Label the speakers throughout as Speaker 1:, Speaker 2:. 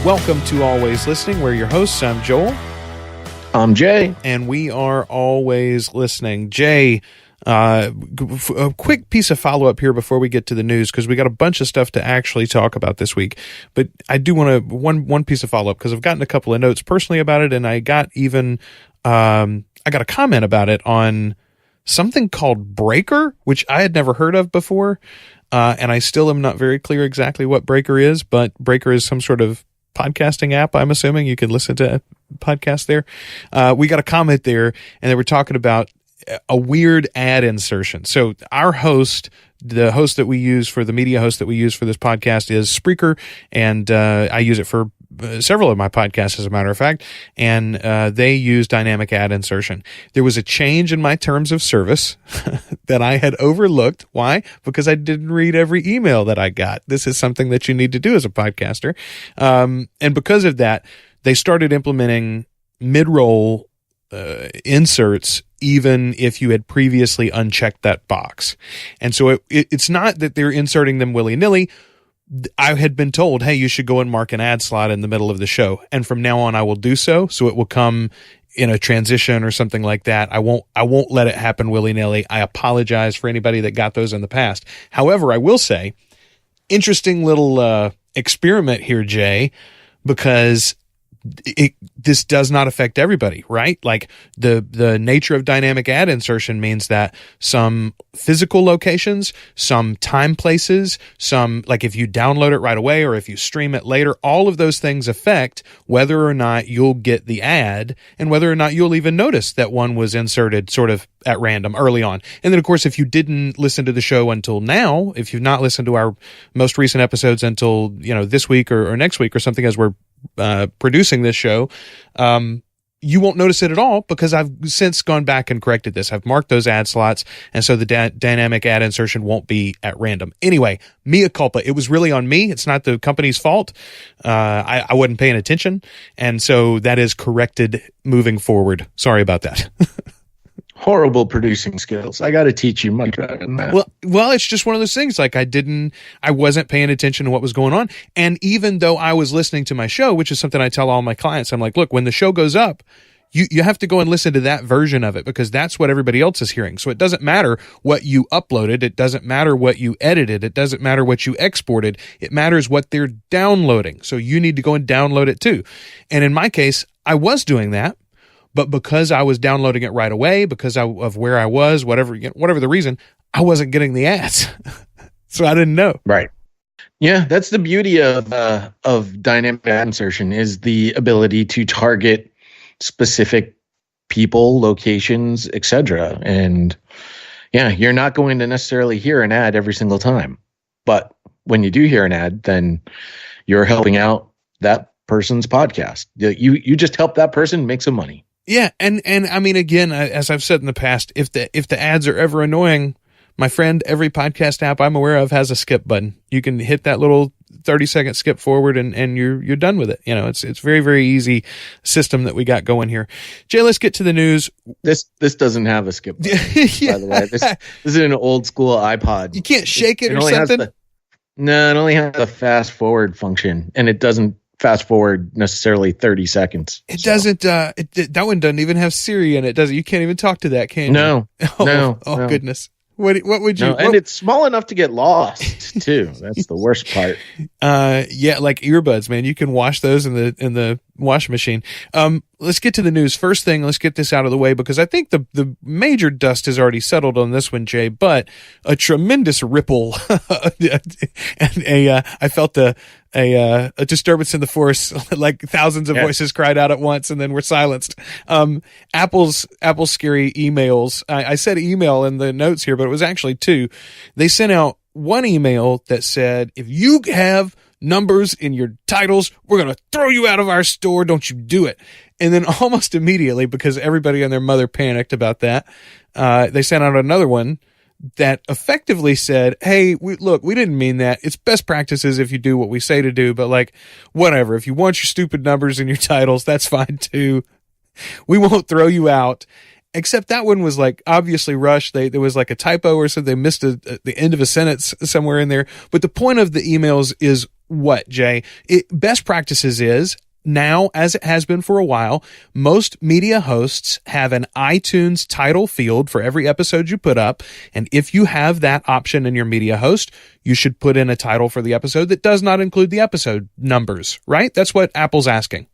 Speaker 1: Welcome to Always Listening. We're your hosts. I'm Joel.
Speaker 2: I'm Jay.
Speaker 1: And we are always listening. Jay, a quick piece of follow-up here before we get to the news, because we got a bunch of stuff to actually talk about this week. But I do want to, one piece of follow-up, because I've gotten a couple of notes personally about it, and I got even, I got a comment about it on something called Breaker, which I had never heard of before. And I still am not very clear exactly what Breaker is, but Breaker is some sort of podcasting app, I'm assuming. You can listen to podcasts there. We got a comment there, and they were talking about a weird ad insertion. So our host, the host that we use for the media host that we use for this podcast is Spreaker, and I use it for several of my podcasts, as a matter of fact, and they use dynamic ad insertion. There was a change in my terms of service that I had overlooked. Why? Because I didn't read every email that I got. This is something that you need to do as a podcaster. And because of that, they started implementing Midroll inserts even if you had previously unchecked that box. And so it's not that they're inserting them willy-nilly. I had been told, hey, you should go and mark an ad slot in the middle of the show. And from now on, I will do so. So it will come in a transition or something like that. I won't let it happen willy-nilly. I apologize for anybody that got those in the past. However, I will say, interesting little experiment here, Jay, because this does not affect everybody, right? Like the nature of dynamic ad insertion means that some physical locations, some time places, some, like if you download it right away or if you stream it later, all of those things affect whether or not you'll get the ad and whether or not you'll even notice that one was inserted sort of at random early on. And then, of course, if you didn't listen to the show until now, if you've not listened to our most recent episodes until, this week or next week or something as we're producing this show, you won't notice it at all because I've since gone back and corrected this. I've marked those ad slots, and so the dynamic ad insertion won't be at random. Anyway, mea culpa. It was really on me. It's not the company's fault. I wasn't paying attention, and so that is corrected moving forward. Sorry about that.
Speaker 2: Horrible producing skills. I got to teach you much better than that.
Speaker 1: Well, it's just one of those things. Like I wasn't paying attention to what was going on. And even though I was listening to my show, which is something I tell all my clients, I'm like, look, when the show goes up, you have to go and listen to that version of it because that's what everybody else is hearing. So it doesn't matter what you uploaded. It doesn't matter what you edited. It doesn't matter what you exported. It matters what they're downloading. So you need to go and download it too. And in my case, I was doing that. But because I was downloading it right away, because of where I was, whatever the reason, I wasn't getting the ads. So I didn't know.
Speaker 2: Right. Yeah, that's the beauty of dynamic ad insertion is the ability to target specific people, locations, etc. And yeah, you're not going to necessarily hear an ad every single time. But when you do hear an ad, then you're helping out that person's podcast. You just help that person make some money.
Speaker 1: Yeah, and I mean, again, as I've said in the past, if the ads are ever annoying, my friend, every podcast app I'm aware of has a skip button. You can hit that little 30-second skip forward, and you're done with it. It's very, very easy system that we got going here. Jay, let's get to the news.
Speaker 2: This doesn't have a skip button, yeah. By the way. This is an old school iPod.
Speaker 1: You can't shake it or something?
Speaker 2: It only has a fast forward function, and it doesn't fast forward necessarily 30 seconds.
Speaker 1: It doesn't, that one doesn't even have Siri in it, does it? You can't even talk to that, can you?
Speaker 2: No.
Speaker 1: No. Goodness. What would you?
Speaker 2: And it's small enough to get lost too. That's the worst part.
Speaker 1: Yeah, like earbuds, man. You can wash those in the washing machine. Let's get to the news. First thing, let's get this out of the way because I think the major dust has already settled on this one, Jay, but a tremendous ripple and I felt a disturbance in the force, like thousands of voices cried out at once and then were silenced. Apple's scary emails. I said email in the notes here, but it was actually two. They sent out one email that said, if you have numbers in your titles, we're going to throw you out of our store. Don't you do it. And then almost immediately, because everybody and their mother panicked about that, they sent out another one that effectively said, hey, we didn't mean that. It's best practices if you do what we say to do, but like, whatever. If you want your stupid numbers in your titles, that's fine too. We won't throw you out. Except that one was like obviously rushed. There was like a typo or something. They missed the end of a sentence somewhere in there. But the point of the emails is what, Jay? Best practices is now, as it has been for a while, most media hosts have an iTunes title field for every episode you put up. And if you have that option in your media host, you should put in a title for the episode that does not include the episode numbers, right? That's what Apple's asking.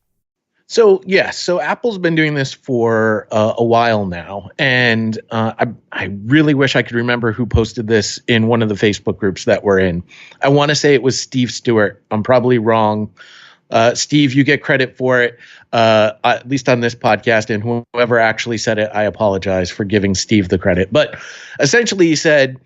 Speaker 2: So, yes. So Apple's been doing this for a while now. And I really wish I could remember who posted this in one of the Facebook groups that we're in. I want to say it was Steve Stewart. I'm probably wrong. Steve, you get credit for it, at least on this podcast. And whoever actually said it, I apologize for giving Steve the credit. But essentially, he said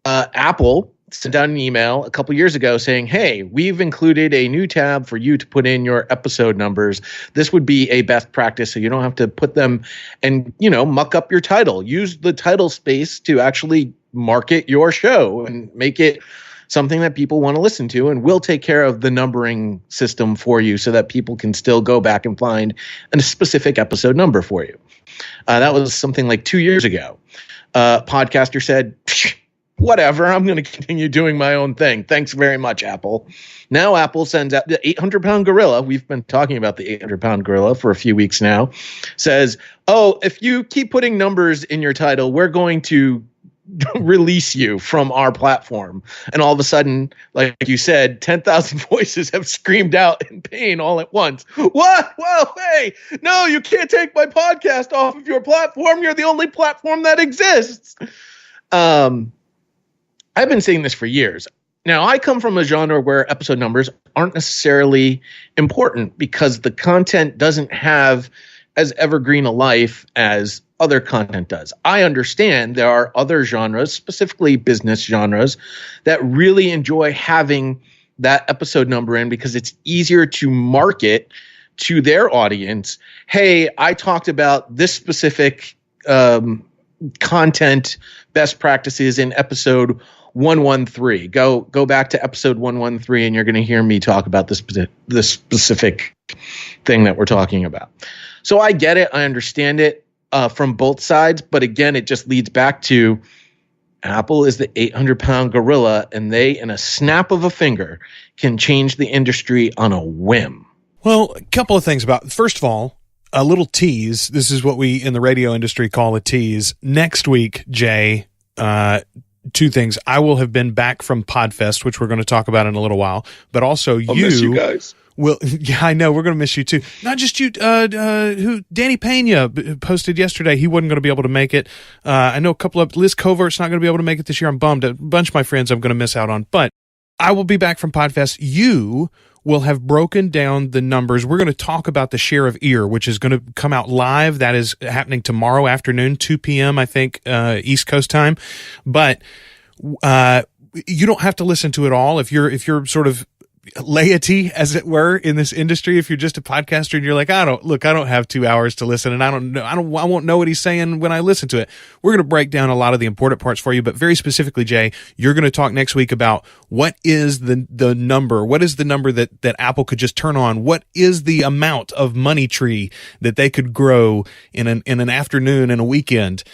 Speaker 2: Apple sent out an email a couple years ago saying, hey, we've included a new tab for you to put in your episode numbers. This would be a best practice, so you don't have to put them and, muck up your title. Use the title space to actually market your show and make it something that people want to listen to, and we'll take care of the numbering system for you so that people can still go back and find a specific episode number for you. That was something like 2 years ago. Podcaster said, whatever, I'm going to continue doing my own thing. Thanks very much, Apple. Now Apple sends out the 800-pound gorilla. We've been talking about the 800-pound gorilla for a few weeks now. Says, if you keep putting numbers in your title, we're going to release you from our platform. And all of a sudden, like you said, 10,000 voices have screamed out in pain all at once. What? Well, hey, no, you can't take my podcast off of your platform. You're the only platform that exists. I've been saying this for years. Now, I come from a genre where episode numbers aren't necessarily important because the content doesn't have as evergreen a life as other content does. I understand there are other genres, specifically business genres, that really enjoy having that episode number in because it's easier to market to their audience. Hey, I talked about this specific content best practices in episode 113. Go back to episode 113 and you're going to hear me talk about this specific thing that we're talking about. So I get it. I understand it from both sides. But again, it just leads back to Apple is the 800-pound gorilla, and they, in a snap of a finger, can change the industry on a whim.
Speaker 1: Well, a couple of things about, first of all, a little tease. This is what we in the radio industry call a tease. Next week, Jay, two things. I will have been back from Podfest, which we're going to talk about in a little while, but also
Speaker 2: I'll miss you guys.
Speaker 1: Well, yeah, I know. We're going to miss you too. Not just you. Who Danny Pena posted yesterday. He wasn't going to be able to make it. I know a couple of Liz Covert's not going to be able to make it this year. I'm bummed. A bunch of my friends I'm going to miss out on. But I will be back from Podfest. You will have broken down the numbers. We're going to talk about the share of ear, which is going to come out live. That is happening tomorrow afternoon, 2 p.m. I think East Coast time. But you don't have to listen to it all if you're sort of laity, as it were, in this industry. If you're just a podcaster and you're like, I don't have 2 hours to listen, and I won't know what he's saying when I listen to it. We're going to break down a lot of the important parts for you, but very specifically, Jay, you're going to talk next week about what is the number, what is the number that Apple could just turn on, what is the amount of money tree that they could grow in an afternoon and a weekend,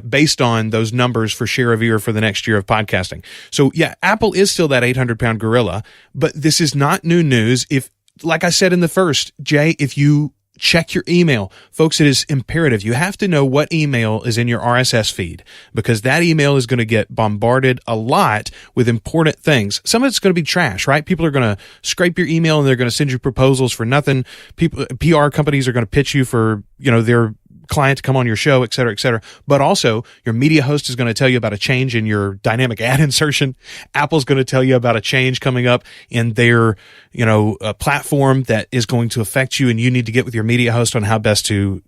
Speaker 1: based on those numbers for share of ear for the next year of podcasting. So yeah, Apple is still that 800-pound gorilla, but this is not new news. If, like I said in the first, Jay, if you check your email, folks, it is imperative. You have to know what email is in your RSS feed, because that email is going to get bombarded a lot with important things. Some of it's going to be trash, right? People are going to scrape your email and they're going to send you proposals for nothing. PR companies are going to pitch you for, their client to come on your show, et cetera, et cetera. But also your media host is going to tell you about a change in your dynamic ad insertion. Apple's going to tell you about a change coming up in their, platform that is going to affect you, and you need to get with your media host on how best to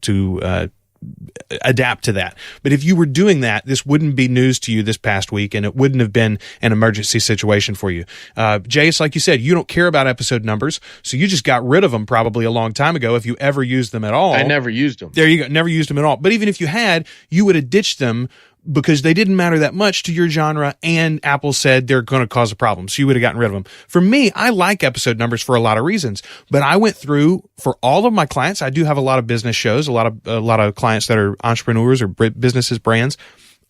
Speaker 1: adapt to that. But if you were doing that, this wouldn't be news to you this past week, and it wouldn't have been an emergency situation for you. Jay, it's like you said, you don't care about episode numbers, so you just got rid of them probably a long time ago, if you ever used them at all.
Speaker 2: I never used them.
Speaker 1: There you go. Never used them at all. But even if you had, you would have ditched them because they didn't matter that much to your genre, and Apple said they're going to cause a problem. So you would have gotten rid of them. For me, I like episode numbers for a lot of reasons, but I went through for all of my clients. I do have a lot of business shows, a lot of clients that are entrepreneurs or businesses, brands.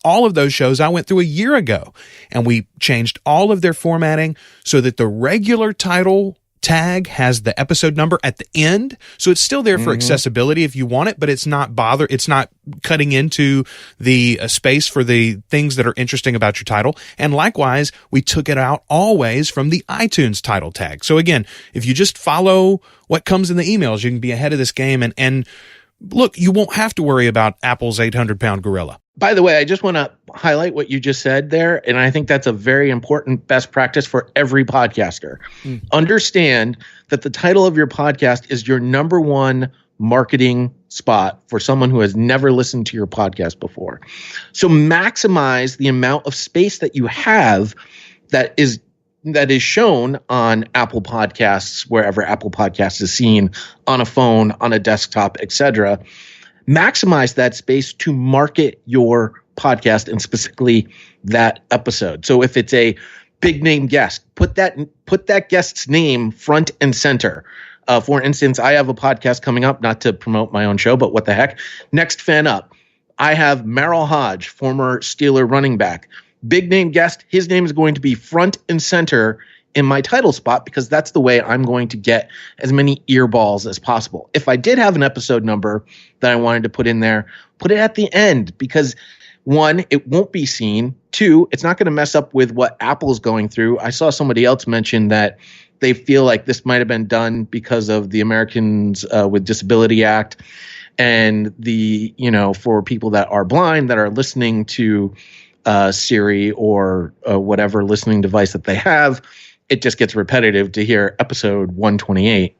Speaker 1: all of those shows I went through a year ago, and we changed all of their formatting so that the regular title tag has the episode number at the end. So it's still there for accessibility if you want it, but it's not cutting into the space for the things that are interesting about your title. And likewise, we took it out always from the iTunes title tag. So again, if you just follow what comes in the emails, you can be ahead of this game. And look, you won't have to worry about Apple's 800-pound gorilla.
Speaker 2: By the way, I just want to highlight what you just said there, and I think that's a very important best practice for every podcaster. Understand that the title of your podcast is your number one marketing spot for someone who has never listened to your podcast before. So maximize the amount of space that you have that is shown on Apple Podcasts, wherever Apple Podcasts is seen, on a phone, on a desktop, etc. Maximize that space to market your podcast and specifically that episode. So if it's a big name guest, put that guest's name front and center. For instance, I have a podcast coming up, not to promote my own show, but what the heck? Next Fan Up. I have Merrill Hodge, former Steeler running back. Big name guest. His name is going to be front and center in my title spot because that's the way I'm going to get as many earballs as possible. If I did have an episode number that I wanted to put in there, put it at the end because, one, it won't be seen. Two, it's not going to mess up with what Apple's going through. I saw somebody else mention that they feel like this might have been done because of the Americans with Disability Act and the, for people that are blind that are listening to Siri or whatever listening device that they have. It just gets repetitive to hear episode 128.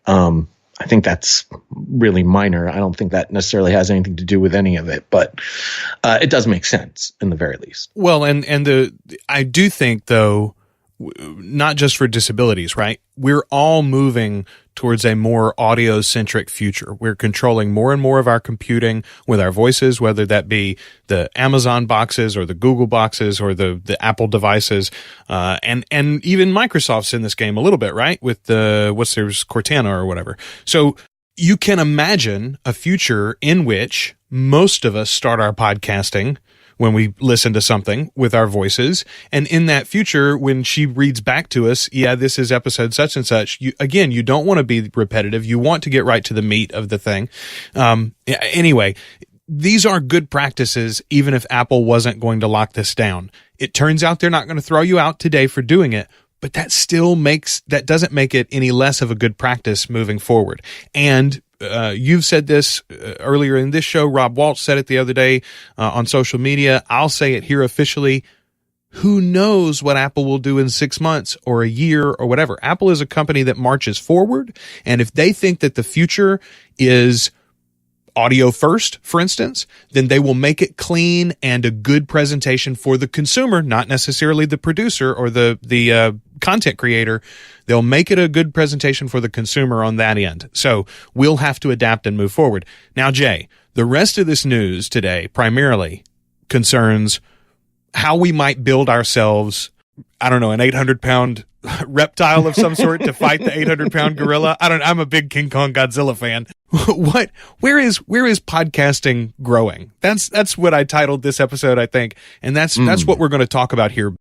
Speaker 2: I think that's really minor. I don't think that necessarily has anything to do with any of it, but it does make sense in the very least.
Speaker 1: Well, I do think though, not just for disabilities, right? We're all moving towards a more audio-centric future. We're controlling more and more of our computing with our voices, whether that be the Amazon boxes or the Google boxes or the Apple devices, and even Microsoft's in this game a little bit, right? With Cortana or whatever. So you can imagine a future in which most of us start our podcasting when we listen to something with our voices. And in that future, when she reads back to us, yeah, this is episode such and such, you don't want to be repetitive. You want to get right to the meat of the thing. Anyway, these are good practices, even if Apple wasn't going to lock this down. It turns out they're not going to throw you out today for doing it, but that doesn't make it any less of a good practice moving forward. And you've said this earlier in this show. Rob Walsh said it the other day on social media. I'll say it here officially. Who knows what Apple will do in 6 months or a year or whatever. Apple is a company that marches forward. And if they think that the future is audio first, for instance, then they will make it clean and a good presentation for the consumer, not necessarily the producer or the content creator. They'll make it a good presentation for the consumer on that end. So we'll have to adapt and move forward. Now, Jay, the rest of this news today primarily concerns how we might build ourselves, I don't know, an 800-pound reptile of some sort to fight the 800-pound gorilla. I'm a big King Kong Godzilla fan. Where is podcasting growing? That's what I titled this episode, I think. And that's what we're going to talk about here.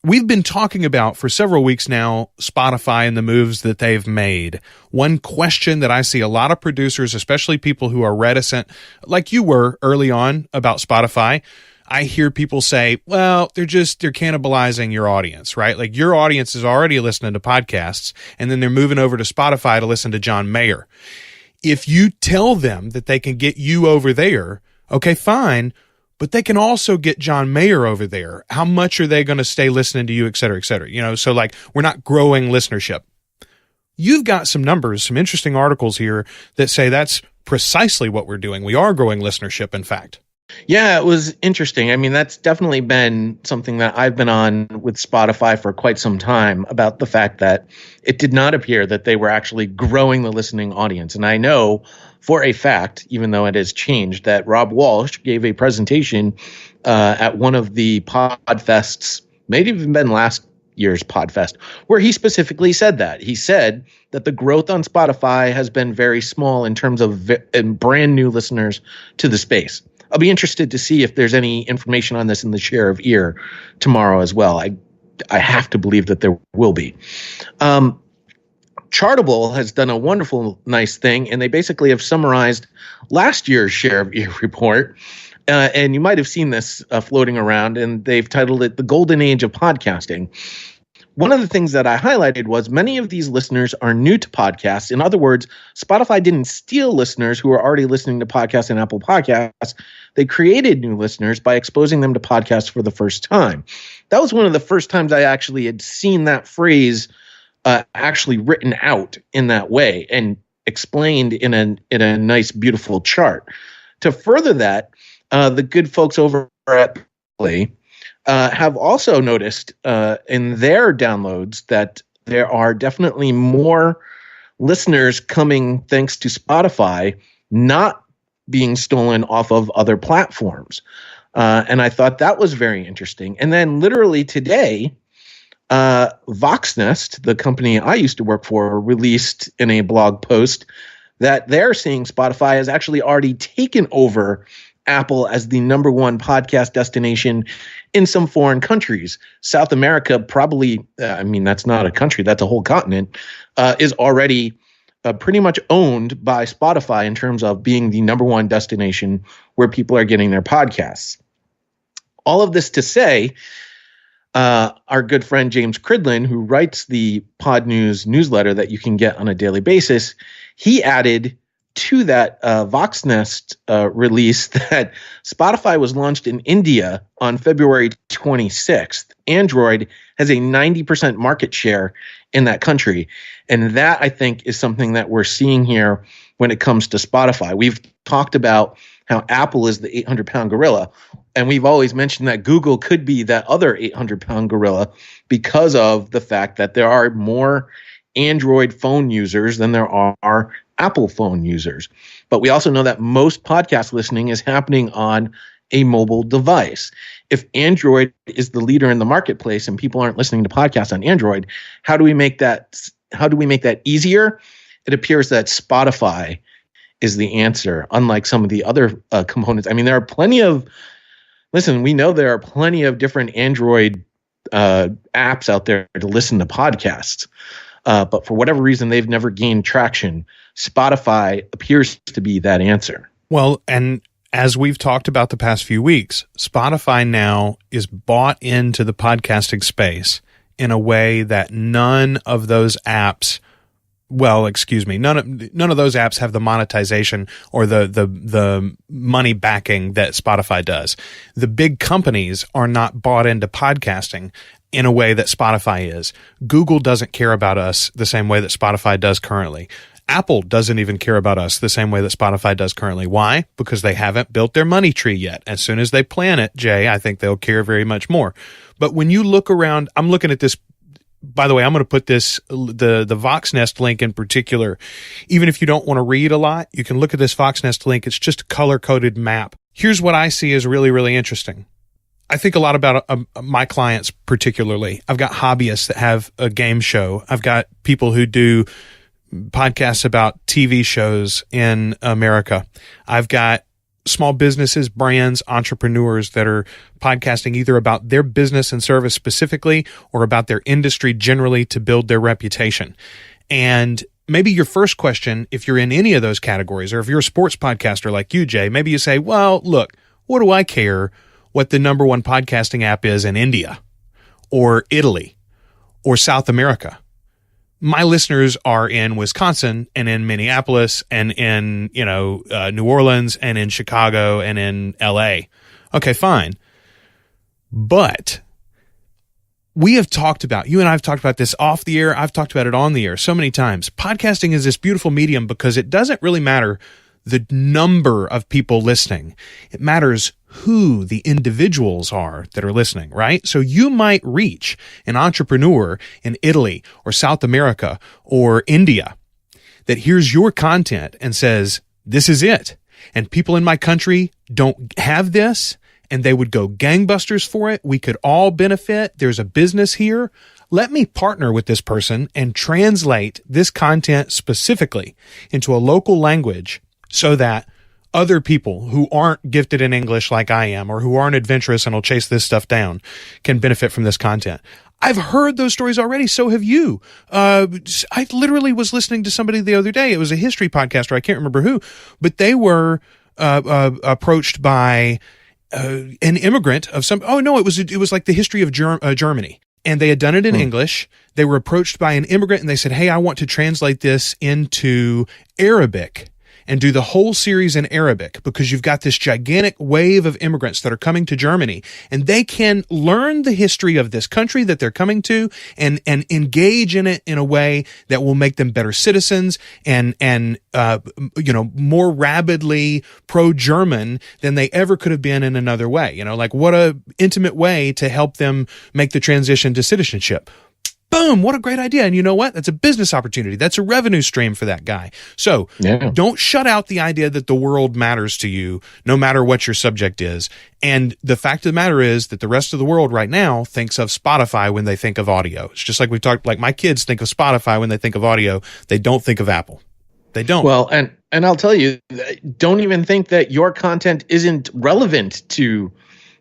Speaker 1: We've been talking about for several weeks now, Spotify and the moves that they've made. One question that I see a lot of producers, especially people who are reticent, like you were early on about Spotify, I hear people say, well, they're cannibalizing your audience, right? Like your audience is already listening to podcasts and then they're moving over to Spotify to listen to John Mayer. If you tell them that they can get you over there, okay, fine, but they can also get John Mayer over there. How much are they going to stay listening to you, et cetera, et cetera? So like we're not growing listenership. You've got some numbers, some interesting articles here that say that's precisely what we're doing. We are growing listenership, in fact.
Speaker 2: Yeah, it was interesting. I mean, that's definitely been something that I've been on with Spotify for quite some time about the fact that it did not appear that they were actually growing the listening audience. And I know for a fact, even though it has changed, that Rob Walsh gave a presentation at one of the Podfests, maybe even been last year's Podfest, where he specifically said that. He said that the growth on Spotify has been very small in terms of brand new listeners to the space. I'll be interested to see if there's any information on this in the share of ear tomorrow as well. I have to believe that there will be. Chartable has done a wonderful, nice thing, and they basically have summarized last year's share of ear report. And you might have seen this floating around, and they've titled it The Golden Age of Podcasting. One of the things that I highlighted was many of these listeners are new to podcasts. In other words, Spotify didn't steal listeners who were already listening to podcasts and Apple Podcasts. They created new listeners by exposing them to podcasts for the first time. That was one of the first times I actually had seen that phrase actually written out in that way and explained in a nice, beautiful chart. To further that, the good folks over at Play have also noticed in their downloads that there are definitely more listeners coming thanks to Spotify not being stolen off of other platforms. And I thought that was very interesting. And then literally today, Voxnest, the company I used to work for, released in a blog post that they're seeing Spotify has actually already taken over Apple as the number one podcast destination in some foreign countries. South America probably, that's not a country, that's a whole continent, is already pretty much owned by Spotify in terms of being the number one destination where people are getting their podcasts. All of this to say, our good friend James Cridlin, who writes the Podnews newsletter that you can get on a daily basis, he added to that Voxnest release that Spotify was launched in India on February 26th. Android has a 90% market share in that country. And that, I think, is something that we're seeing here when it comes to Spotify. We've talked about how Apple is the 800-pound gorilla. And we've always mentioned that Google could be that other 800-pound gorilla because of the fact that there are more Android phone users than there are Apple phone users. But we also know that most podcast listening is happening on a mobile device. If Android is the leader in the marketplace and people aren't listening to podcasts on Android, how do we make that easier? It appears that Spotify is the answer, unlike some of the other components. I mean, there are plenty of we know there are plenty of different Android apps out there to listen to podcasts. But for whatever reason, they've never gained traction. Spotify appears to be that answer.
Speaker 1: Well, and as we've talked about the past few weeks, Spotify now is bought into the podcasting space in a way that none of those apps none of those apps have the monetization or the money backing that Spotify does. The big companies are not bought into podcasting in a way that Spotify is. Google doesn't care about us the same way that Spotify does currently. Apple doesn't even care about us the same way that Spotify does currently. Why? Because they haven't built their money tree yet. As soon as they plan it, Jay, I think they'll care very much more. But when you look around, I'm looking at this. By the way, I'm going to put the Voxnest link in particular. Even if you don't want to read a lot, you can look at this Voxnest link. It's just a color-coded map. Here's what I see as really, really interesting. I think a lot about my clients particularly. I've got hobbyists that have a game show. I've got people who do podcasts about TV shows in America. I've got small businesses, brands, entrepreneurs that are podcasting either about their business and service specifically or about their industry generally to build their reputation. And maybe your first question, if you're in any of those categories, or if you're a sports podcaster like you, Jay, maybe you say, well, look, what do I care what the number one podcasting app is in India or Italy or South America? My listeners are in Wisconsin and in Minneapolis and in, New Orleans and in Chicago and in LA. Okay, fine. But we have talked about, you and I have talked about this off the air. I've talked about it on the air so many times. Podcasting is this beautiful medium because it doesn't really matter the number of people listening. It matters who the individuals are that are listening, right? So you might reach an entrepreneur in Italy or South America or India that hears your content and says, this is it. And people in my country don't have this and they would go gangbusters for it. We could all benefit. There's a business here. Let me partner with this person and translate this content specifically into a local language so that other people who aren't gifted in English like I am, or who aren't adventurous and will chase this stuff down, can benefit from this content. I've heard those stories already. So have you. I literally was listening to somebody the other day. It was a history podcaster. I can't remember who, but they were approached by an immigrant of some. Oh no, it was like the history of Germany, and they had done it in English. They were approached by an immigrant, and they said, "Hey, I want to translate this into Arabic and do the whole series in Arabic, because you've got this gigantic wave of immigrants that are coming to Germany, and they can learn the history of this country that they're coming to and engage in it in a way that will make them better citizens and more rabidly pro-German than they ever could have been in another way. Like, what a intimate way to help them make the transition to citizenship." Boom, what a great idea. And you know what? That's a business opportunity. That's a revenue stream for that guy. So Don't shut out the idea that the world matters to you, no matter what your subject is. And the fact of the matter is that the rest of the world right now thinks of Spotify when they think of audio. It's just like we've talked, like my kids think of Spotify when they think of audio. They don't think of Apple. They don't.
Speaker 2: Well, and I'll tell you, don't even think that your content isn't relevant to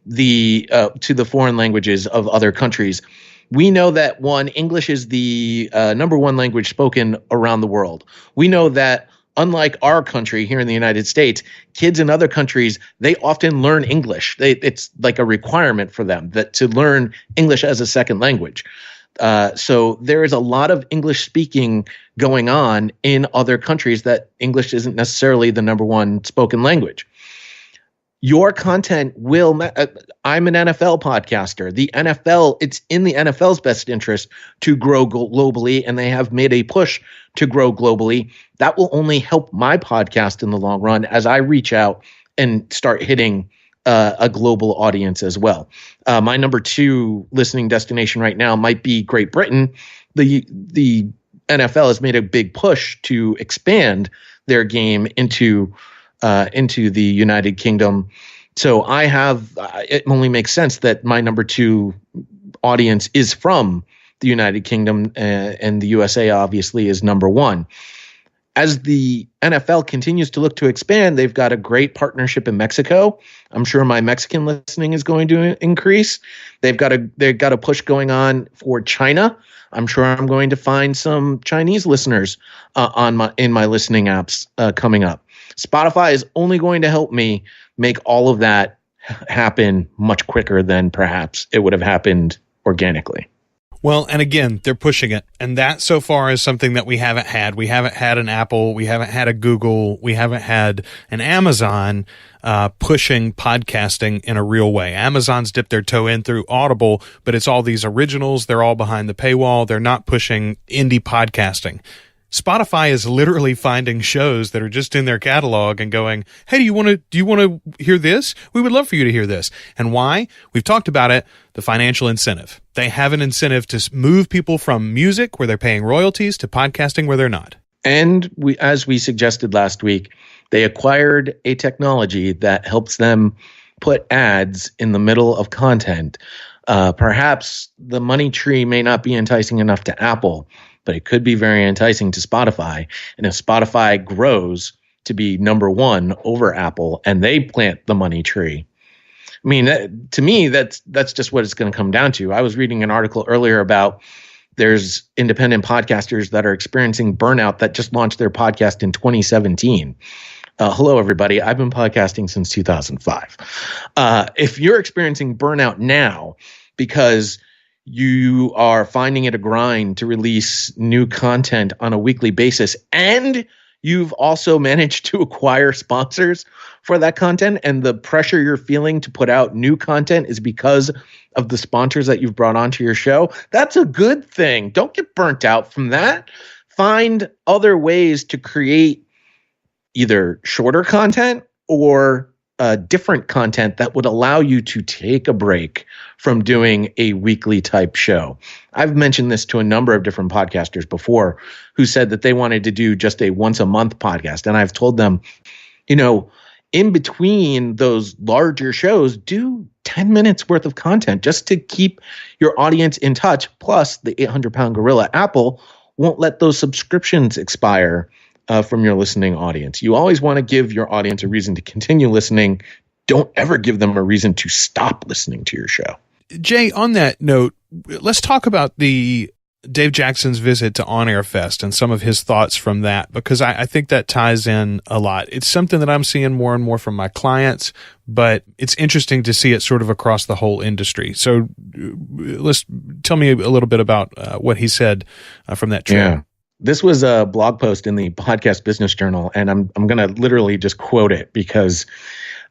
Speaker 2: the foreign languages of other countries. We know that English is the number one language spoken around the world. We know that unlike our country here in the United States, kids in other countries, they often learn English. It's like a requirement for them to learn English as a second language. So there is a lot of English speaking going on in other countries that English isn't necessarily the number one spoken language. Your content will. I'm an NFL podcaster. The NFL, it's in the NFL's best interest to grow globally, and they have made a push to grow globally. That will only help my podcast in the long run as I reach out and start hitting a global audience as well. My number 2 listening destination right now might be Great Britain. The NFL has made a big push to expand their game into the United Kingdom. So it only makes sense that my number 2 audience is from the United Kingdom, and the USA obviously is number 1. As the NFL continues to look to expand, they've got a great partnership in Mexico. I'm sure my Mexican listening is going to increase. They've got a push going on for China. I'm sure I'm going to find some Chinese listeners in my listening apps coming up. Spotify is only going to help me make all of that happen much quicker than perhaps it would have happened organically.
Speaker 1: Well, and again, they're pushing it. And that so far is something that we haven't had. We haven't had an Apple. We haven't had a Google. We haven't had an Amazon pushing podcasting in a real way. Amazon's dipped their toe in through Audible, but it's all these originals. They're all behind the paywall. They're not pushing indie podcasting. Spotify is literally finding shows that are just in their catalog and going, "Hey, do you want to hear this? We would love for you to hear this." And why? We've talked about it, the financial incentive. They have an incentive to move people from music, where they're paying royalties, to podcasting, where they're not.
Speaker 2: And as we suggested last week, they acquired a technology that helps them put ads in the middle of content. Perhaps the money tree may not be enticing enough to Apple, but it could be very enticing to Spotify. And if Spotify grows to be number 1 over Apple and they plant the money tree, I mean, to me, that's just what it's going to come down to. I was reading an article earlier about there's independent podcasters that are experiencing burnout that just launched their podcast in 2017. Hello, everybody. I've been podcasting since 2005. If you're experiencing burnout now because you are finding it a grind to release new content on a weekly basis, and you've also managed to acquire sponsors for that content, and the pressure you're feeling to put out new content is because of the sponsors that you've brought onto your show, that's a good thing. Don't get burnt out from that. Find other ways to create either shorter content or different content that would allow you to take a break from doing a weekly type show. I've mentioned this to a number of different podcasters before who said that they wanted to do just a once a month podcast. And I've told them, in between those larger shows, do 10 minutes worth of content just to keep your audience in touch. Plus, the 800-pound gorilla, Apple, won't let those subscriptions expire from your listening audience. You always want to give your audience a reason to continue listening. Don't ever give them a reason to stop listening to your show.
Speaker 1: Jay, on that note, let's talk about the Dave Jackson's visit to On Air Fest and some of his thoughts from that, because I think that ties in a lot. It's something that I'm seeing more and more from my clients, but it's interesting to see it sort of across the whole industry. So let's tell me a little bit about what he said from that trip.
Speaker 2: Yeah. This was a blog post in the Podcast Business Journal, and I'm going to literally just quote it because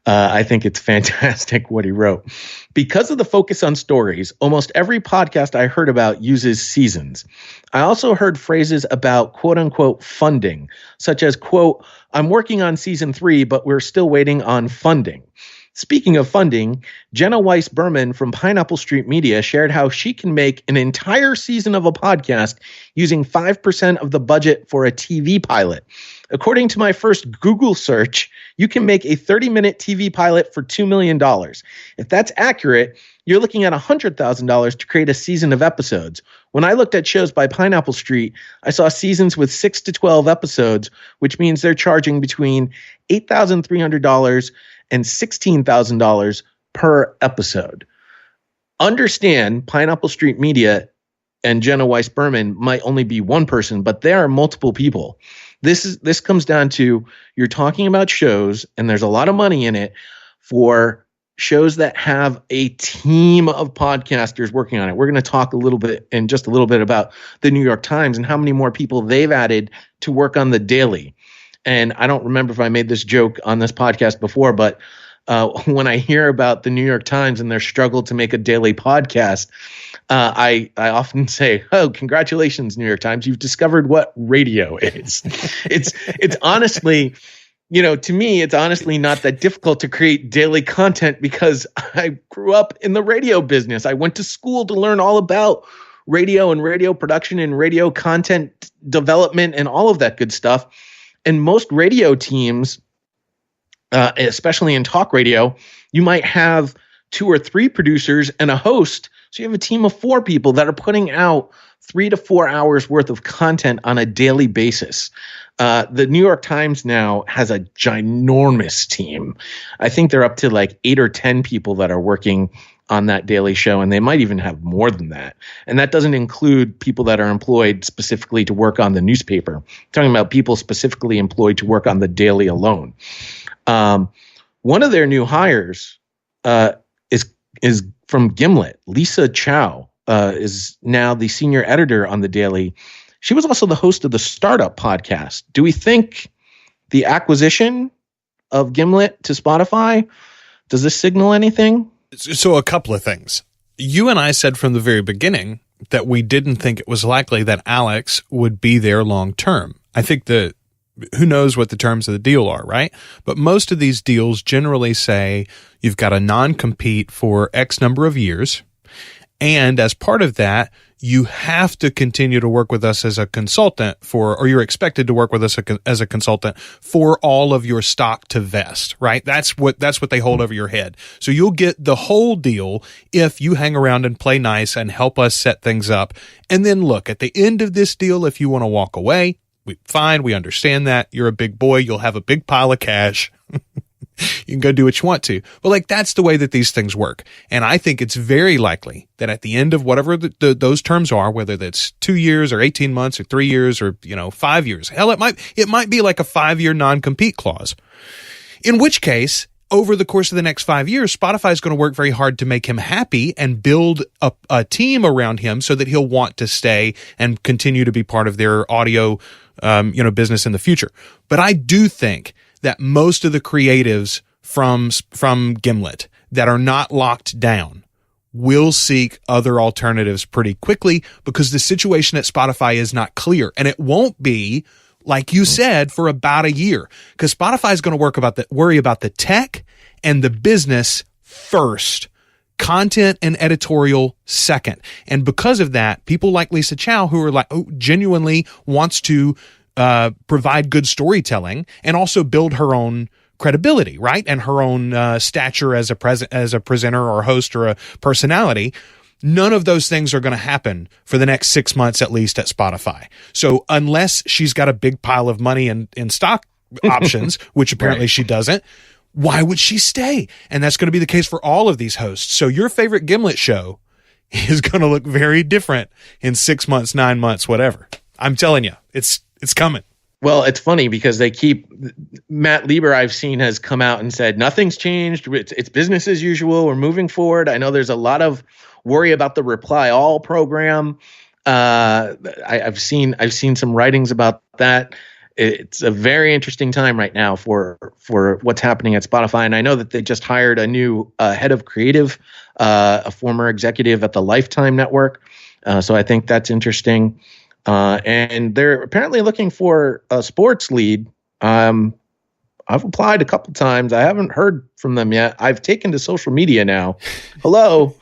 Speaker 2: I think it's fantastic what he wrote. Because of the focus on stories, almost every podcast I heard about uses seasons. I also heard phrases about quote unquote funding, such as, quote, I'm working on season 3, but we're still waiting on funding. Speaking of funding, Jenna Weiss-Berman from Pineapple Street Media shared how she can make an entire season of a podcast using 5% of the budget for a TV pilot. According to my first Google search, you can make a 30-minute TV pilot for $2 million. If that's accurate, you're looking at $100,000 to create a season of episodes. When I looked at shows by Pineapple Street, I saw seasons with 6 to 12 episodes, which means they're charging between $8,300 and $16,000 per episode. Understand, Pineapple Street Media and Jenna Weiss-Berman might only be one person, but there are multiple people. This comes down to, you're talking about shows, and there's a lot of money in it for shows that have a team of podcasters working on it. We're going to talk just a little bit about the New York Times and how many more people they've added to work on the daily. And I don't remember if I made this joke on this podcast before, but when I hear about the New York Times and their struggle to make a daily podcast, I often say, "Oh, congratulations, New York Times! You've discovered what radio is." It's honestly, to me, it's honestly not that difficult to create daily content because I grew up in the radio business. I went to school to learn all about radio and radio production and radio content development and all of that good stuff. And most radio teams, especially in talk radio, you might have 2 or 3 producers and a host. So you have a team of 4 people that are putting out 3 to 4 hours worth of content on a daily basis. The New York Times now has a ginormous team. I think they're up to like 8 or 10 people that are working on that daily show, and they might even have more than that. And that doesn't include people that are employed specifically to work on the newspaper. I'm talking about people specifically employed to work on the daily alone. One of their new hires is from Gimlet. Lisa Chao is now the senior editor on the daily. She was also the host of the Startup podcast. Do we think the acquisition of Gimlet to Spotify, does this signal anything?
Speaker 1: So a couple of things. You and I said from the very beginning that we didn't think it was likely that Alex would be there long term. I think who knows what the terms of the deal are, right? But most of these deals generally say you've got a non-compete for X number of years. And as part of that, you have to continue to work with us as a consultant or you're expected to work with us as a consultant for all of your stock to vest, right? That's what they hold over your head. So you'll get the whole deal if you hang around and play nice and help us set things up. And then look, at the end of this deal, if you want to walk away, fine, we understand that. You're a big boy. You'll have a big pile of cash. You can go do what you want to. But that's the way that these things work. And I think it's very likely that at the end of whatever those terms are, whether that's 2 years or 18 months or 3 years or 5 years, hell, it might be like a 5-year non-compete clause. In which case, over the course of the next 5 years, Spotify is going to work very hard to make him happy and build a team around him so that he'll want to stay and continue to be part of their audio business in the future. But I do think that most of the creatives from Gimlet that are not locked down will seek other alternatives pretty quickly because the situation at Spotify is not clear. And it won't be, like you said, for about a year because Spotify is going to worry about the tech and the business first. Content and editorial second. And because of that, people like Lisa Chao, who are genuinely wants to provide good storytelling and also build her own credibility, right? And her own stature as a presenter or host or a personality. None of those things are going to happen for the next 6 months, at least at Spotify. So unless she's got a big pile of money in stock options, which apparently she doesn't, why would she stay? And that's going to be the case for all of these hosts. So your favorite Gimlet show is going to look very different in 6 months, 9 months, whatever. I'm telling you, it's coming.
Speaker 2: Well, it's funny because Matt Lieber, I've seen, has come out and said nothing's changed. It's business as usual. We're moving forward. I know there's a lot of worry about the Reply All program. I've seen some writings about that. It's a very interesting time right now for what's happening at Spotify. And I know that they just hired a new head of creative, a former executive at the Lifetime Network. So I think that's interesting. And they're apparently looking for a sports lead. I've applied a couple times. I haven't heard from them yet. I've taken to social media now. Hello,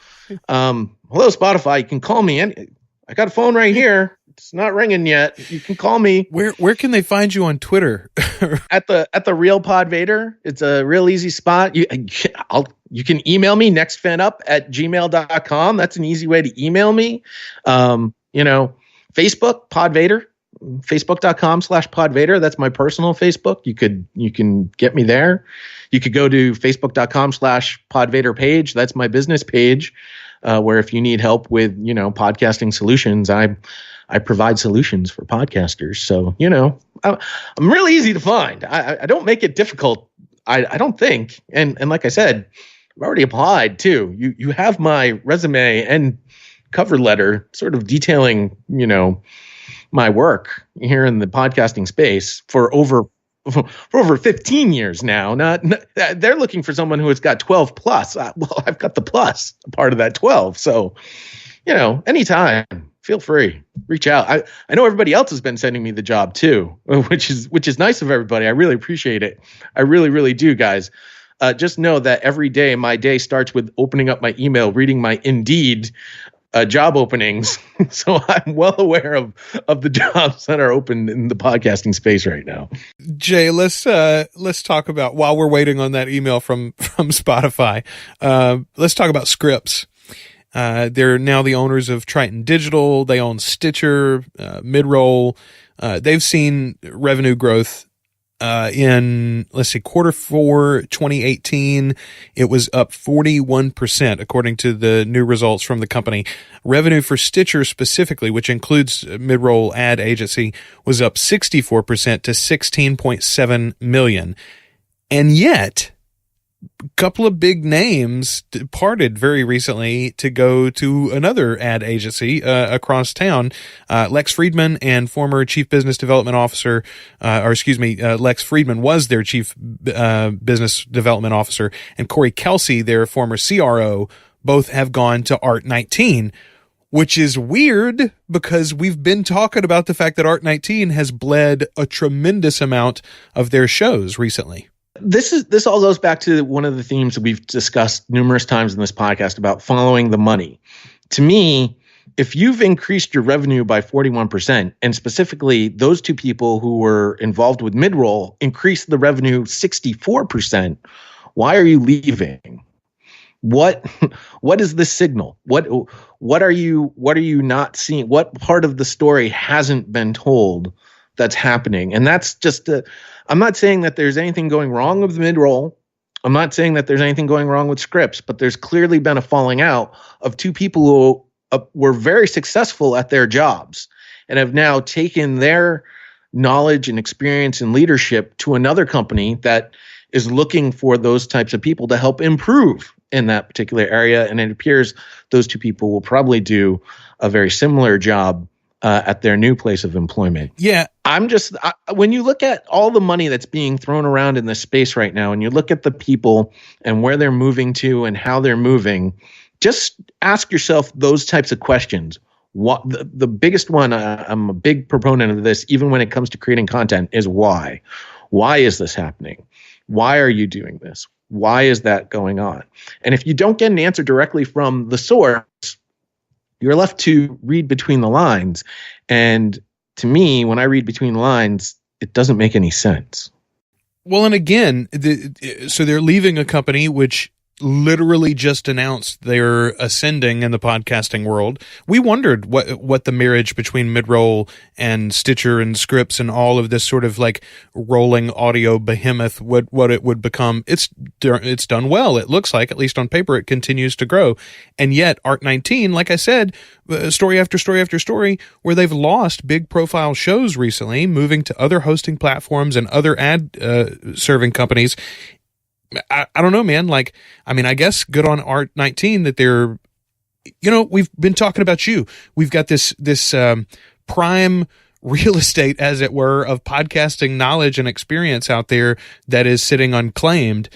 Speaker 2: Spotify. You can call me. I got a phone right here. It's not ringing yet. You can call me.
Speaker 1: Where can they find you on Twitter?
Speaker 2: at the Real Pod Vader. It's a real easy spot. You can email me nextfanup@gmail.com. That's an easy way to email me. Facebook, Pod Vader, facebook.com/podvader. That's my personal Facebook. You can get me there. You could go to facebook.com/podvader page. That's my business page, where if you need help with, podcasting solutions, I provide solutions for podcasters. So, I'm really easy to find. I don't make it difficult. I don't think. And like I said, I've already applied too. You have my resume and cover letter sort of detailing, my work here in the podcasting space for over 15 years now. Not they're looking for someone who has got 12 plus. Well, I've got the plus part of that 12. So, anytime, feel free, reach out. I know everybody else has been sending me the job too, which is nice of everybody. I really appreciate it. I really, really do, guys. Just know that every day, my day starts with opening up my email, reading my Indeed job openings. So I'm well aware of the jobs that are open in the podcasting space right now.
Speaker 1: Jay, let's talk about, while we're waiting on that email from Spotify, let's talk about Scripps. They're now the owners of Triton Digital. They own Stitcher, Midroll. They've seen revenue growth in, quarter 4 2018, it was up 41%, according to the new results from the company. Revenue for Stitcher specifically, which includes Midroll ad agency, was up 64% to $16.7 million. And yet, a couple of big names departed very recently to go to another ad agency across town. Lex Friedman and former chief business development officer, Lex Friedman was their chief business development officer, and Korri Kelsey, their former CRO, both have gone to Art19, which is weird because we've been talking about the fact that Art19 has bled a tremendous amount of their shows recently.
Speaker 2: This all goes back to one of the themes that we've discussed numerous times in this podcast about following the money. To me, if you've increased your revenue by 41%, and specifically those two people who were involved with Midroll increased the revenue 64%, why are you leaving? What is the signal? What are you not seeing? What part of the story hasn't been told that's happening? And that's just I'm not saying that there's anything going wrong with Midroll. I'm not saying that there's anything going wrong with Scripps, but there's clearly been a falling out of two people who were very successful at their jobs and have now taken their knowledge and experience and leadership to another company that is looking for those types of people to help improve in that particular area. And it appears those two people will probably do a very similar job at their new place of employment.
Speaker 1: Yeah.
Speaker 2: When you look at all the money that's being thrown around in this space right now, and you look at the people and where they're moving to and how they're moving, just ask yourself those types of questions. What the biggest one, I'm a big proponent of this, even when it comes to creating content, is why? Why is this happening? Why are you doing this? Why is that going on? And if you don't get an answer directly from the source, you're left to read between the lines. And to me, when I read between the lines, it doesn't make any sense.
Speaker 1: Well, and again, so they're leaving a company which literally just announced they're ascending in the podcasting world. We wondered what the marriage between Midroll and Stitcher and Scripps and all of this sort of like rolling audio behemoth, what it would become. It's done well. It looks like, at least on paper, it continues to grow. And yet Art19, like I said, story after story after story, where they've lost big profile shows recently, moving to other hosting platforms and other ad serving companies. I don't know, man. Like, I mean, I guess good on Art19 that they're, we've been talking about you. We've got this prime real estate, as it were, of podcasting knowledge and experience out there that is sitting unclaimed.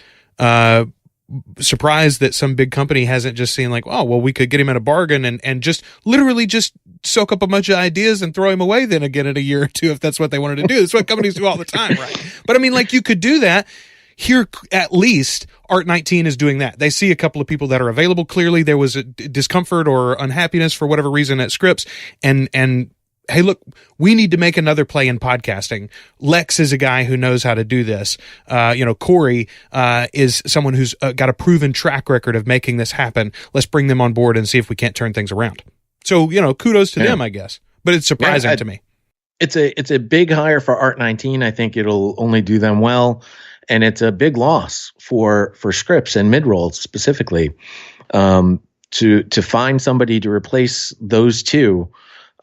Speaker 1: Surprised that some big company hasn't just seen like, oh, well, we could get him at a bargain and just literally just soak up a bunch of ideas and throw him away then again in a year or two if that's what they wanted to do. That's what companies do all the time, right? But I mean, like, you could do that. Here, at least, Art19 is doing that. They see a couple of people that are available. Clearly, there was a discomfort or unhappiness for whatever reason at Scripps. And hey, look, we need to make another play in podcasting. Lex is a guy who knows how to do this. Korri is someone who's got a proven track record of making this happen. Let's bring them on board and see if we can't turn things around. So, kudos to them, I guess. But it's surprising to me.
Speaker 2: It's a big hire for Art19. I think it'll only do them well. And it's a big loss for Scripps and Midroll specifically, to find somebody to replace those two.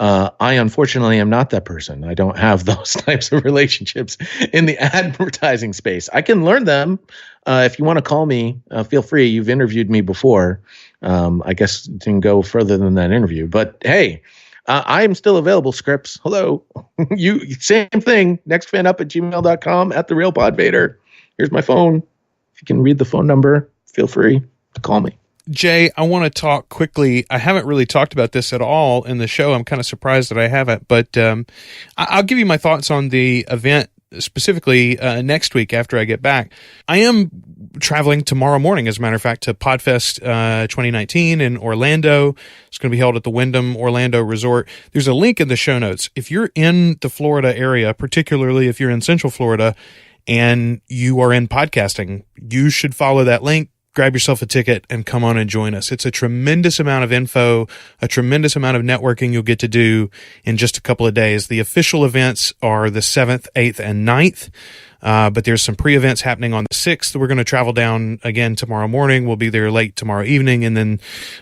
Speaker 2: I unfortunately am not that person. I don't have those types of relationships in the advertising space. I can learn them. If you want to call me, feel free. You've interviewed me before. I guess you can go further than that interview. But hey, I am still available, Scripps. Hello. Same thing. nextfanup@gmail.com, @TheRealPodVader. Here's my phone. If you can read the phone number, feel free to call me.
Speaker 1: Jay, I want to talk quickly. I haven't really talked about this at all in the show. I'm kind of surprised that I haven't, but I'll give you my thoughts on the event specifically next week after I get back. I am traveling tomorrow morning, as a matter of fact, to Podfest 2019 in Orlando. It's going to be held at the Wyndham Orlando Resort. There's a link in the show notes. If you're in the Florida area, particularly if you're in Central Florida, and you are in podcasting, you should follow that link, grab yourself a ticket, and come on and join us. It's a tremendous amount of info, a tremendous amount of networking you'll get to do in just a couple of days. The official events are the 7th, 8th, and 9th. But there's some pre-events happening on the 6th. We're going to travel down again tomorrow morning. We'll be there late tomorrow evening. And then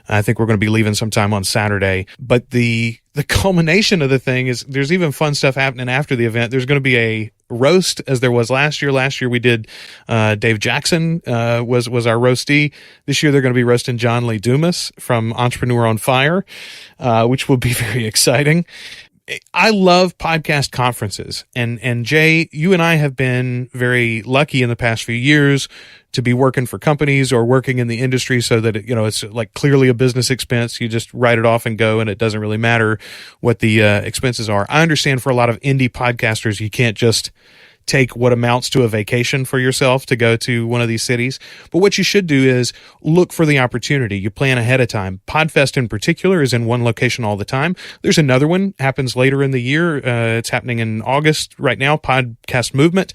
Speaker 1: I think we're going to be leaving sometime on Saturday. But the culmination of the thing is there's even fun stuff happening after the event. There's going to be a roast, as there was last year. Last year we did Dave Jackson was our roastee. This year they're going to be roasting John Lee Dumas from Entrepreneur on Fire, which will be very exciting. I love podcast conferences, and Jay, you and I have been very lucky in the past few years to be working for companies or working in the industry so that it's like clearly a business expense. You just write it off and go, and it doesn't really matter what the expenses are. I understand for a lot of indie podcasters, you can't just take what amounts to a vacation for yourself to go to one of these cities. But what you should do is look for the opportunity. You plan ahead of time. Podfest in particular is in one location all the time. There's another one, happens later in the year. It's happening in August right now, Podcast Movement.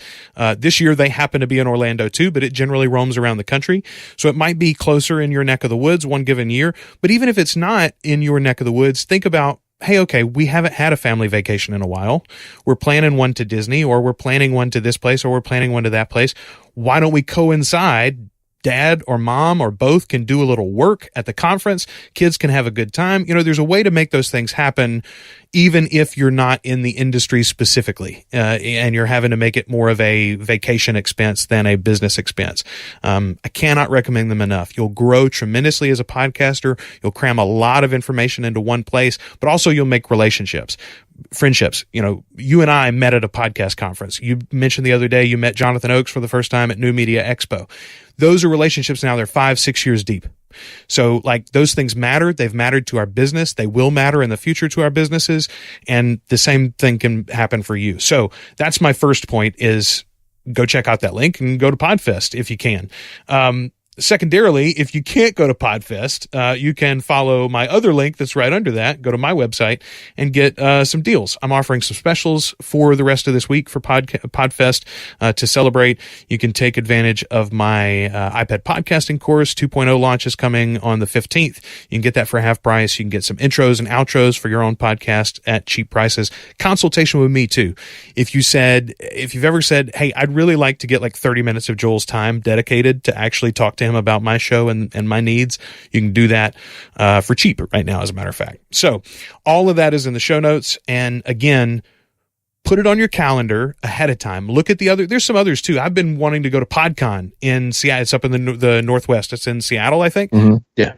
Speaker 1: This year they happen to be in Orlando too, but it generally roams around the country. So it might be closer in your neck of the woods one given year. But even if it's not in your neck of the woods, think about, hey, okay, we haven't had a family vacation in a while. We're planning one to Disney, or we're planning one to this place, or we're planning one to that place. Why don't we coincide? Dad or mom or both can do a little work at the conference. Kids can have a good time. There's a way to make those things happen, even if you're not in the industry specifically, and you're having to make it more of a vacation expense than a business expense. I cannot recommend them enough. You'll grow tremendously as a podcaster. You'll cram a lot of information into one place, but also you'll make relationships. Friendships. You and I met at a podcast conference. You mentioned the other day you met Jonathan Oakes for the first time at New Media Expo. Those are relationships now. They're 5-6 years deep. So those things matter. They've mattered to our business. They will matter in the future to our businesses. And the same thing can happen for you. So that's my first point is go check out that link and go to Podfest if you can. Secondarily, if you can't go to Podfest, you can follow my other link that's right under that. Go to my website and get some deals. I'm offering some specials for the rest of this week for Podfest to celebrate. You can take advantage of my iPad podcasting course. 2.0 launch is coming on the 15th. You can get that for half price. You can get some intros and outros for your own podcast at cheap prices. Consultation with me too. If you've ever said, hey, I'd really like to get like 30 minutes of Joel's time dedicated to actually talk to him about my show and my needs, you can do that for cheap right now, as a matter of fact. So all of that is in the show notes. And again, put it on your calendar ahead of time. Look at there's some others too. I've been wanting to go to PodCon in Seattle. It's up in the Northwest. It's in Seattle, I think.
Speaker 2: Mm-hmm. Yeah.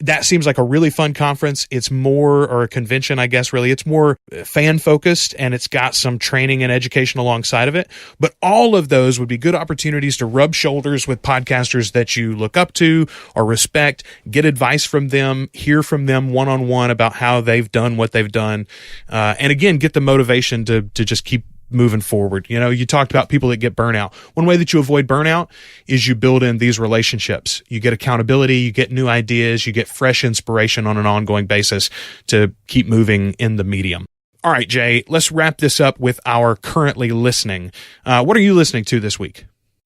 Speaker 1: That seems like a really fun conference. It's more, or a convention, I guess, really. It's more fan focused, and it's got some training and education alongside of it. But all of those would be good opportunities to rub shoulders with podcasters that you look up to or respect, get advice from them, hear from them one-on-one about how they've done what they've done. And again, get the motivation to just keep moving forward. You know, you talked about people that get burnout. One way that you avoid burnout is you build in these relationships. You get accountability, you get new ideas, you get fresh inspiration on an ongoing basis to keep moving in the medium. All right, Jay, let's wrap this up with our currently listening. What are you listening to this week?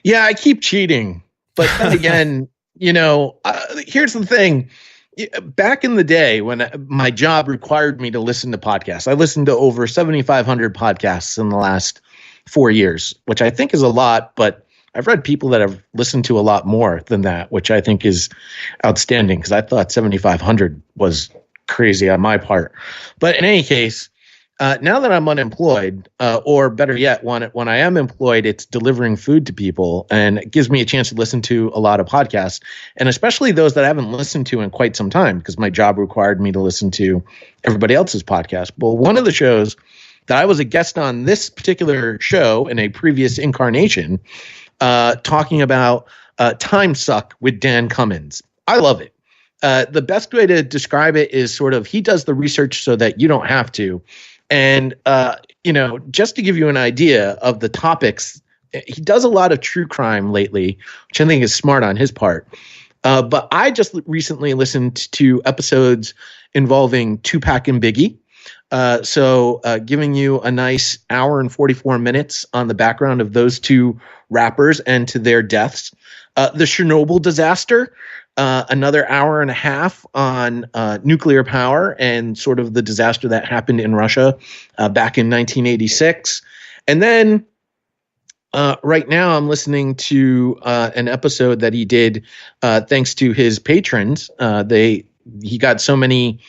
Speaker 2: Yeah, I keep cheating. But then again, here's the thing. Back in the day when my job required me to listen to podcasts, I listened to over 7,500 podcasts in the last 4 years, which I think is a lot, but I've read people that have listened to a lot more than that, which I think is outstanding because I thought 7,500 was crazy on my part. But in any case, now that I'm unemployed, or better yet, when I am employed, it's delivering food to people, and it gives me a chance to listen to a lot of podcasts, and especially those that I haven't listened to in quite some time because my job required me to listen to everybody else's podcast. Well, one of the shows that I was a guest on this particular show in a previous incarnation, talking about Time Suck with Dan Cummins. I love it. The best way to describe it is sort of he does the research so that you don't have to. And, just to give you an idea of the topics, he does a lot of true crime lately, which I think is smart on his part. But I just recently listened to episodes involving Tupac and Biggie. So giving you a nice hour and 44 minutes on the background of those two rappers and to their deaths. The Chernobyl disaster. Another hour and a half on nuclear power and sort of the disaster that happened in Russia back in 1986. And then right now I'm listening to an episode that he did thanks to his patrons. He got so many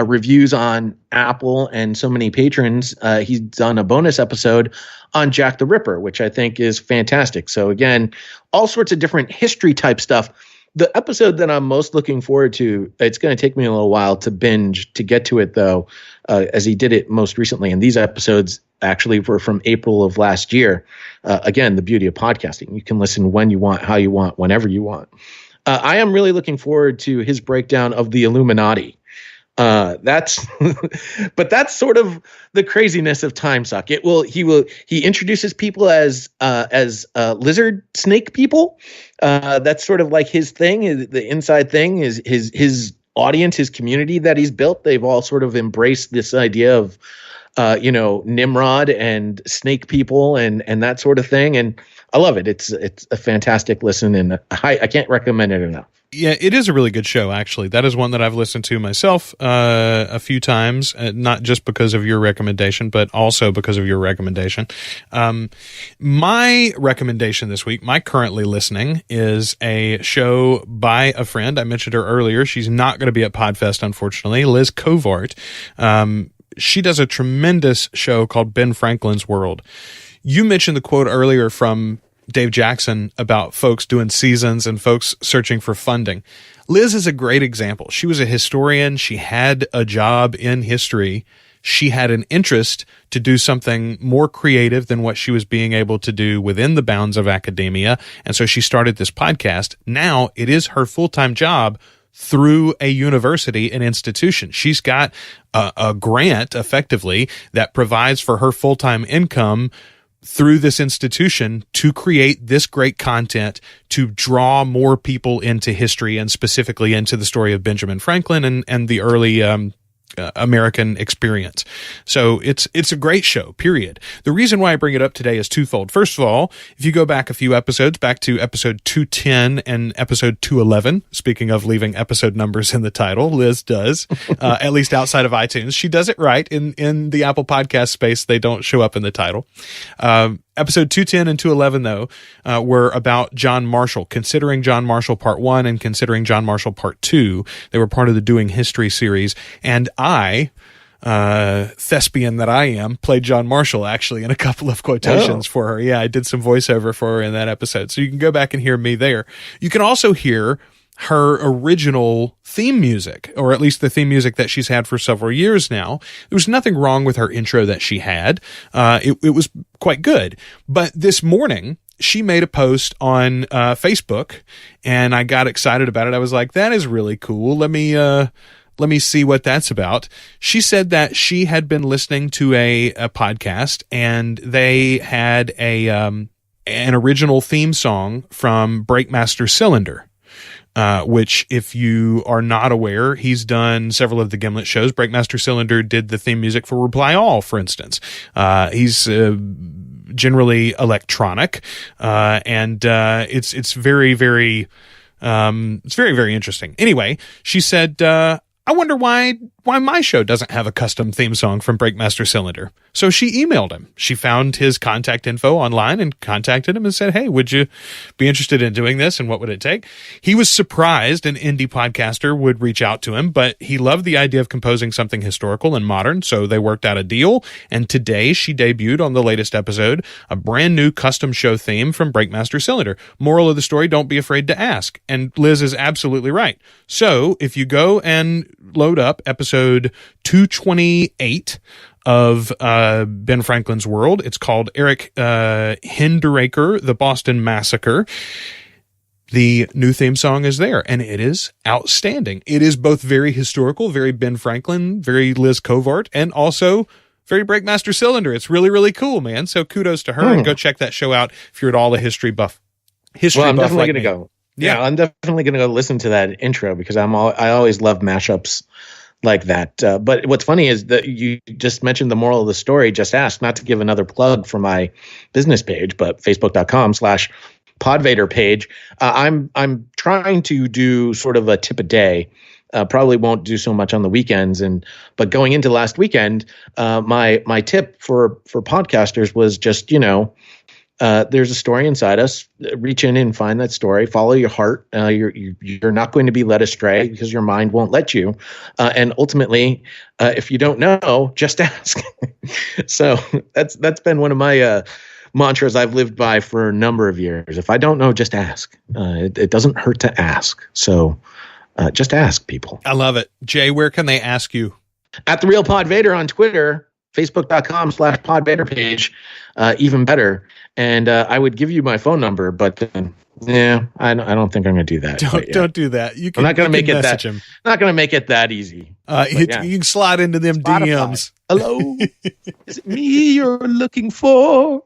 Speaker 2: reviews on Apple and so many patrons. He's done a bonus episode on Jack the Ripper, which I think is fantastic. So again, all sorts of different history type stuff. The episode that I'm most looking forward to, it's going to take me a little while to binge to get to it, though, as he did it most recently. And these episodes actually were from April of last year. Again, the beauty of podcasting. You can listen when you want, how you want, whenever you want. I am really looking forward to his breakdown of the Illuminati. But that's sort of the craziness of Time Suck. He introduces people as lizard snake people. That's sort of like his thing. The inside thing is his audience, his community that he's built. They've all sort of embraced this idea of Nimrod and snake people and that sort of thing. And I love it. It's a fantastic listen, and I can't recommend it enough.
Speaker 1: Yeah, it is a really good show, actually. That is one that I've listened to myself a few times, not just because of your recommendation, but also because of your recommendation. My recommendation this week, my currently listening, is a show by a friend. I mentioned her earlier. She's not going to be at Podfest, unfortunately. Liz Covart. She does a tremendous show called Ben Franklin's World. You mentioned the quote earlier from Dave Jackson about folks doing seasons and folks searching for funding. Liz is a great example. She was a historian. She had a job in history. She had an interest to do something more creative than what she was being able to do within the bounds of academia. And so she started this podcast. Now it is her full-time job through a university and institution. She's got a grant effectively that provides for her full-time income through this institution to create this great content to draw more people into history and specifically into the story of Benjamin Franklin and the early American experience. So it's a great show, period. The reason why I bring it up today is twofold. First of all, if you go back a few episodes, back to episode 210 and episode 211, speaking of leaving episode numbers in the title, Liz does, at least outside of iTunes. She does it right. In the Apple Podcast space, they don't show up in the title. Episode 210 and 211, though, were about John Marshall, considering John Marshall Part 1 and considering John Marshall Part 2. They were part of the Doing History series. And I, thespian that I am, played John Marshall, actually, in a couple of quotations for her. Yeah, I did some voiceover for her in that episode. So you can go back and hear me there. You can also hear her original theme music, or at least the theme music that she's had for several years now. There was nothing wrong with her intro that she had. It was quite good. But this morning, she made a post on Facebook, and I got excited about it. I was like, that is really cool. Let me see what that's about. She said that she had been listening to a podcast, and they had an original theme song from Breakmaster Cylinder. Which, if you are not aware, he's done several of the Gimlet shows. Breakmaster Cylinder did the theme music for Reply All, for instance. He's generally electronic, and it's very, very interesting. Anyway, she said, I wonder why my show doesn't have a custom theme song from Breakmaster Cylinder. So she emailed him. She found his contact info online and contacted him and said, hey, would you be interested in doing this, and what would it take? He was surprised an indie podcaster would reach out to him, but he loved the idea of composing something historical and modern, so they worked out a deal, and today she debuted on the latest episode a brand new custom show theme from Breakmaster Cylinder. Moral of the story, don't be afraid to ask. And Liz is absolutely right. So if you go and load up episode 228 of Ben Franklin's World, it's called Eric Hinderaker, The Boston Massacre. The new theme song is there, and it is outstanding. It is both very historical, very Ben Franklin, very Liz Covart, and also very Breakmaster Cylinder. It's really, really cool, man. So kudos to her, and go check that show out if you're at all a history buff.
Speaker 2: Well, I'm definitely going to go. Yeah, I'm definitely going to go listen to that intro because I always love mashups like that. But what's funny is that you just mentioned the moral of the story. Just ask, not to give another plug for my business page, but facebook.com/Podvader page. I'm trying to do sort of a tip a day. Probably won't do so much on the weekends, but going into last weekend, my tip for podcasters was just, there's a story inside us. Reach in and find that story. Follow your heart. You're not going to be led astray because your mind won't let you. And ultimately, if you don't know, just ask. So that's been one of my mantras I've lived by for a number of years. If I don't know, just ask. It doesn't hurt to ask. So just ask, people.
Speaker 1: I love it. Jay, where can they ask you?
Speaker 2: At The Real Pod Vader on Twitter, facebook.com/Podvader page, even better. And I would give you my phone number, but yeah, I don't think I'm going to do that.
Speaker 1: Don't do that. I'm
Speaker 2: not going to make it that. Not going to make it that easy.
Speaker 1: You can slide into them
Speaker 2: Spotify.
Speaker 1: DMs.
Speaker 2: Hello, is it me you're looking for?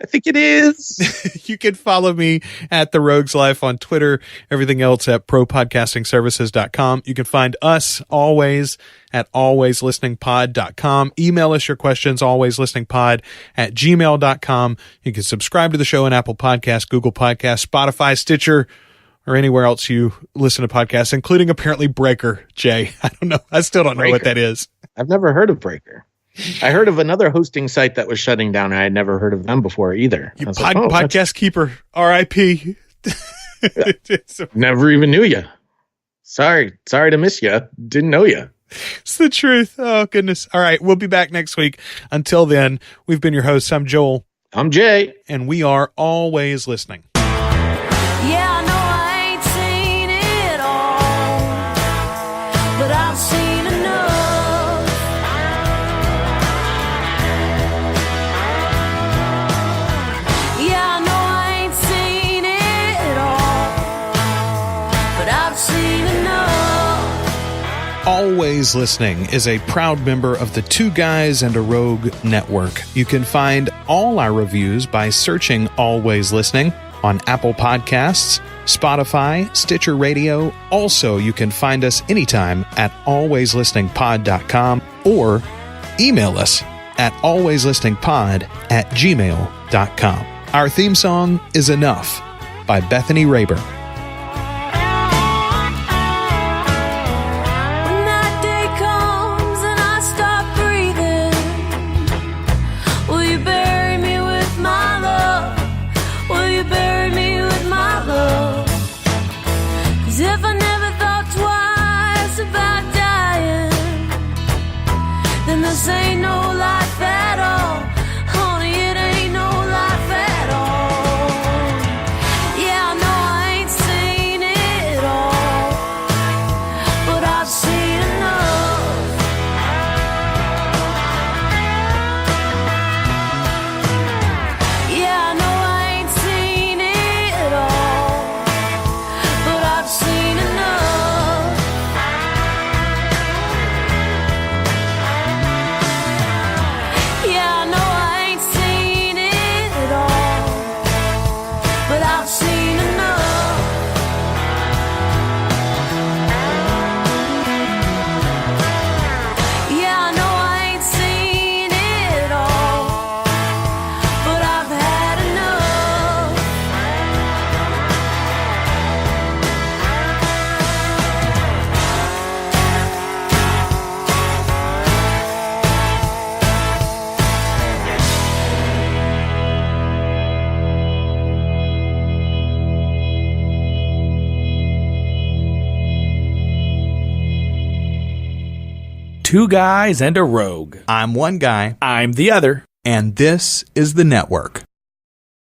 Speaker 2: I think it is.
Speaker 1: You can follow me at The Rogues Life on Twitter. Everything else at propodcastingservices.com. You can find us always at alwayslisteningpod.com. Email us your questions, alwayslisteningpod@gmail.com. You can subscribe to the show on Apple Podcasts, Google Podcasts, Spotify, Stitcher, or anywhere else you listen to podcasts, including apparently Breaker, Jay. I don't know. I still don't know what that is.
Speaker 2: I've never heard of Breaker. I heard of another hosting site that was shutting down. I had never heard of them before either.
Speaker 1: Podcast keeper, RIP.
Speaker 2: Never even knew you. Sorry to miss you. Didn't know you.
Speaker 1: It's the truth. Oh, goodness. All right. We'll be back next week. Until then, we've been your hosts. I'm Joel.
Speaker 2: I'm Jay.
Speaker 1: And we are always listening.
Speaker 3: Yeah, I know I ain't seen it all, but I've seen enough. Yeah, I know I ain't seen it all, but I've seen enough.
Speaker 1: Always Always Listening is a proud member of the Two Guys and a Rogue network. You can find all our reviews by searching Always Listening on Apple Podcasts, Spotify, Stitcher Radio. Also, you can find us anytime at alwayslisteningpod.com or email us at alwayslisteningpod@gmail.com. Our theme song is Enough by Bethany Rayburn.
Speaker 3: When that day comes and I stop breathing, will you bury me with my love? Will you bury me with my love? 'Cause if I never thought twice about dying, then this ain't no life at all. Honey, it ain't no life at all. Yeah, I know I ain't seen it all, but I've seen enough. Yeah, I know I ain't seen it all, but I've seen enough. Yeah, I know I ain't seen it all, but I've seen enough. Yeah, I know I ain't seen it all, but I've had enough.
Speaker 4: Two Guys and a Rogue.
Speaker 1: I'm one guy,
Speaker 4: I'm the other.
Speaker 1: and this is the network.